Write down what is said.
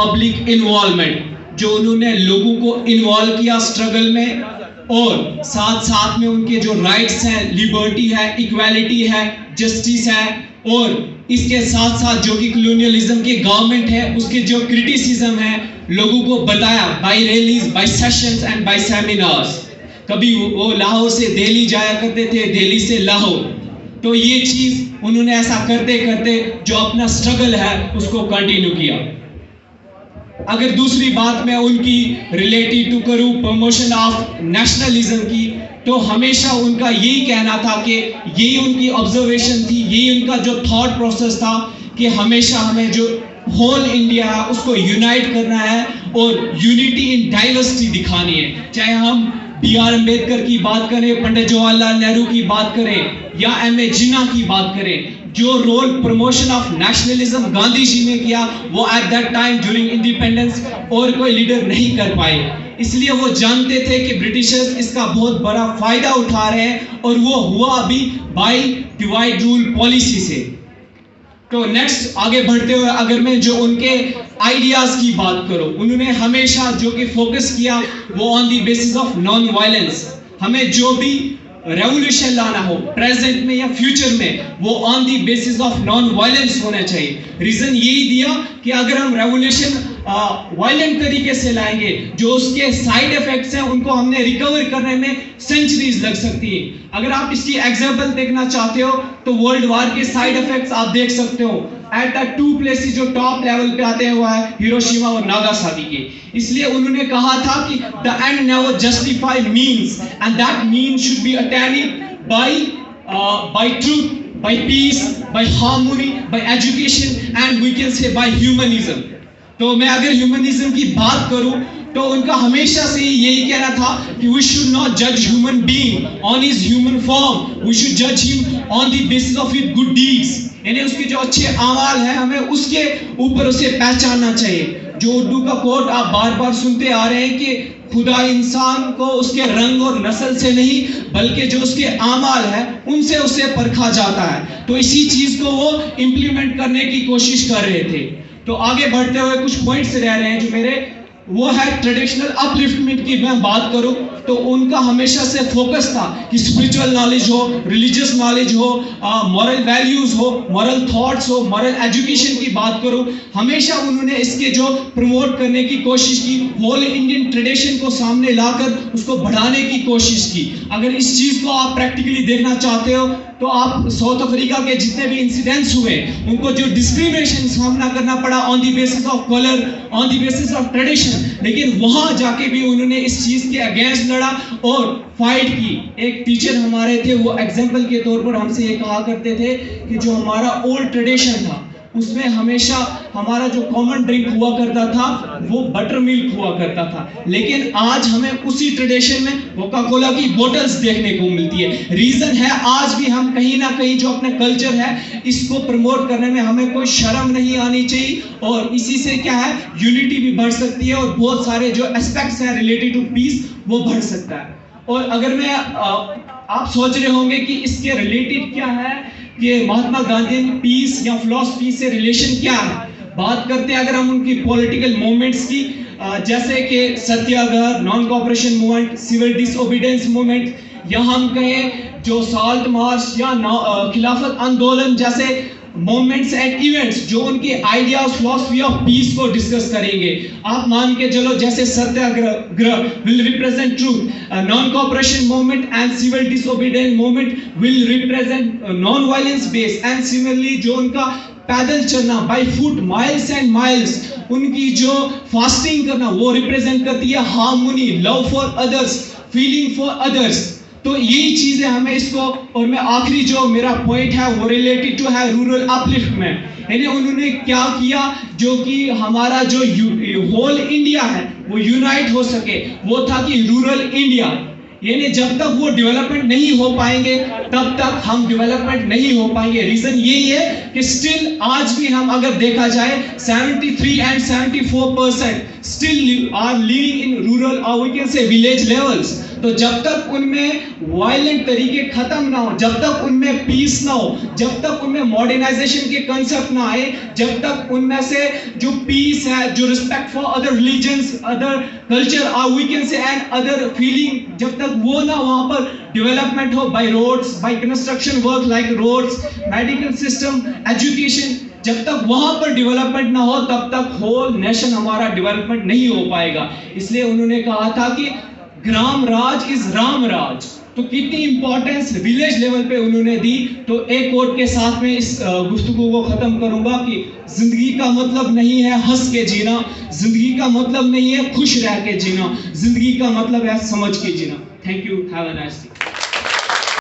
Public involvement, जो उन्होंने लोगों को इन्वॉल्व किया स्ट्रगल में, और साथ साथ में उनके जो राइट्स हैं, लिबर्टी है, इक्वालिटी है, जस्टिस है, और इसके साथ साथ जो कि कॉलोनियलिज्म की गवर्नमेंट है उसके जो क्रिटिसिज्म है लोगों को बताया by rallies, by sessions and by seminars. कभी वो लाहौर से दिल्ली जाया करते थे, दिल्ली से लाहौर, तो ये चीज उन्होंने ऐसा करते करते जो अपना स्ट्रगल है उसको कंटिन्यू किया। अगर दूसरी बात मैं उनकी रिलेटेड टू करूं प्रमोशन ऑफ नेशनलिज्म की, तो हमेशा उनका यही कहना था कि यही उनकी ऑब्जर्वेशन थी, यही उनका जो थॉट प्रोसेस था कि हमेशा हमें जो होल इंडिया है उसको यूनाइट करना है और यूनिटी इन डाइवर्सिटी दिखानी है। चाहे हम B.R. अम्बेडकर की बात करें, पंडित जवाहरलाल नेहरू की बात करें या M.A. जिन्ना की बात करें, जो role promotion of nationalism Gandhi ji ने किया वो at that time during independence और कोई लीडर नहीं कर पाए। इसलिए वो जानते थे कि ब्रिटिशर्स इसका बहुत बड़ा फायदा उठा रहे हैं, और वो हुआ अभी बाय डिवाइड रूल पॉलिसी से। तो नेक्स्ट आगे बढ़ते हुए अगर मैं जो उनके आइडियाज की बात करूं, उन्होंने हमेशा जो कि फोकस किया वो on the basis of non violence. हमें जो भी रेवोल्यूशन लाना हो प्रेजेंट में या फ्यूचर में, वो on the basis of non violence होना चाहिए। रीजन यही दिया कि अगर हम रेवोल्यूशन वायलेंट तरीके से लाएंगे, जो उसके साइड इफेक्ट्स हैं उनको हमने रिकवर करने में सेंचुरीज लग सकती है। अगर आप इसकी एग्जांपल देखना चाहते हो तो वर्ल्ड वार के साइड इफेक्ट्स आप देख सकते हो। एट द टू प्लेसेस जो टॉप लेवल पे आते हैं वो है हिरोशिमा और नागासाकी के। इसलिए उन्होंने कहा था कि the end never justify means and that mean should be attained by truth, by peace, by harmony, by education and we can say by humanism. तो मैं अगर ह्यूमनिज्म की बात करूं तो उनका हमेशा से यही कहना था कि वी शुड नॉट जज human being on his human form, we should जज him on the basis of his good deeds, यानी उसके जो अच्छे अमाल हैं हमें उसके ऊपर उसे पहचानना चाहिए। जो उर्दू का कोट आप बार बार सुनते आ रहे हैं कि खुदा इंसान को उसके रंग और नस्ल से नहीं बल्कि जो उसके आमाल है उनसे उसे परखा जाता है। तो इसी चीज को वो इंप्लीमेंट करने की कोशिश कर रहे थे। तो आगे बढ़ते हुए कुछ पॉइंट्स रह रहे हैं जो मेरे, वो है ट्रेडिशनल अपलिफ्टमेंट की मैं बात करूं तो उनका हमेशा से फोकस था कि स्पिरिचुअल नॉलेज हो, रिलीजियस नॉलेज हो, मॉरल वैल्यूज हो, मॉरल थॉट्स हो, मॉरल एजुकेशन की बात करूं, हमेशा उन्होंने इसके जो प्रमोट करने की कोशिश की, होल इंडियन ट्रेडिशन को सामने लाकर उसको बढ़ाने की कोशिश की। अगर इस चीज को आप प्रैक्टिकली देखना चाहते हो तो आप साउथ अफ्रीका के जितने भी इंसिडेंट्स हुए उनको जो डिस्क्रिमिनेशन सामना करना पड़ा on the basis of colour, on the basis of tradition, लेकिन वहां जाके भी उन्होंने इस चीज के अगेंस्ट लड़ा और फाइट की। एक टीचर हमारे थे, वो एग्जाम्पल के तौर पर हमसे ये कहा करते थे कि जो हमारा ओल्ड ट्रेडिशन था उसमें हमेशा हमारा जो कॉमन ड्रिंक हुआ करता था वो बटर मिल्क हुआ करता था, लेकिन आज हमें उसी ट्रेडिशन में कोका कोला की बोतल्स देखने को मिलती है। रीजन है आज भी हम कहीं ना कहीं जो अपने कल्चर है इसको प्रमोट करने में हमें कोई शर्म नहीं आनी चाहिए, और इसी से क्या है यूनिटी भी बढ़ सकती है और बहुत सारे जो एस्पेक्ट्स हैं रिलेटेड टू पीस वो बढ़ सकता है। और अगर मैं आप सोच रहे होंगे कि इसके रिलेटेड क्या है कि महात्मा गांधी पीस या फिलॉसफी से रिलेशन क्या है, बात करते हैं अगर हम उनकी पॉलिटिकल मूवमेंट्स की, जैसे कि satyagraha, non cooperation movement, civil disobedience movement, या हम कहें जो साल्ट मार्च या खिलाफत आंदोलन जैसे मूवमेंट्स एंड इवेंट्स जो उनके आइडियाज फिलॉसफी ऑफ पीस को डिस्कस करेंगे। आप मान के चलो जैसे satyagraha will represent truth, non cooperation movement and civil disobedience movement will represent non violence base, and similarly जो उनका पैदल चलना by foot miles and miles, उनकी जो फास्टिंग करना वो रिप्रेजेंट करती है harmony, love for others, feeling for others. तो यही चीजें हमें इसको, और मैं आखिरी जो मेरा पॉइंट है वो रिलेटेड टू है रूरल अपलिफ्टमेंट, यानी उन्होंने क्या किया जो कि हमारा जो होल इंडिया है वो यूनाइट हो सके, वो था कि रूरल इंडिया, यानी जब तक वो डेवलपमेंट नहीं हो पाएंगे तब तक हम डेवलपमेंट नहीं हो पाएंगे। रीजन यही है कि स्टिल आज भी हम अगर देखा जाए 73 and 74% still are living in rural और we can say village levels. तो जब तक उनमें वायलेंट तरीके खत्म ना हो, जब तक उनमें पीस ना हो, जब तक उनमें मॉडर्नाइजेशन के कंसेप्ट ना आए, जब तक उनमें से जो पीस है, जो respect for other religions, other culture, और we can say and other feeling, जब तक वो ना वहां पर डेवलपमेंट हो by roads, by construction work like roads, medical system, education, जब तक वहां पर डेवलपमेंट ना हो तब तक होल नेशन हमारा डेवलपमेंट नहीं हो पाएगा। इसलिए उन्होंने कहा था कि ग्राम राज इज राम राज। तो कितनी इंपॉर्टेंस विलेज लेवल पे उन्होंने दी। तो एक कोट के साथ में इस गुफ्तगू को खत्म करूंगा कि जिंदगी का मतलब नहीं है हंस के जीना, जिंदगी का मतलब नहीं है खुश रह के जीना, जिंदगी का मतलब है समझ के जीना। Thank you, have a nice day.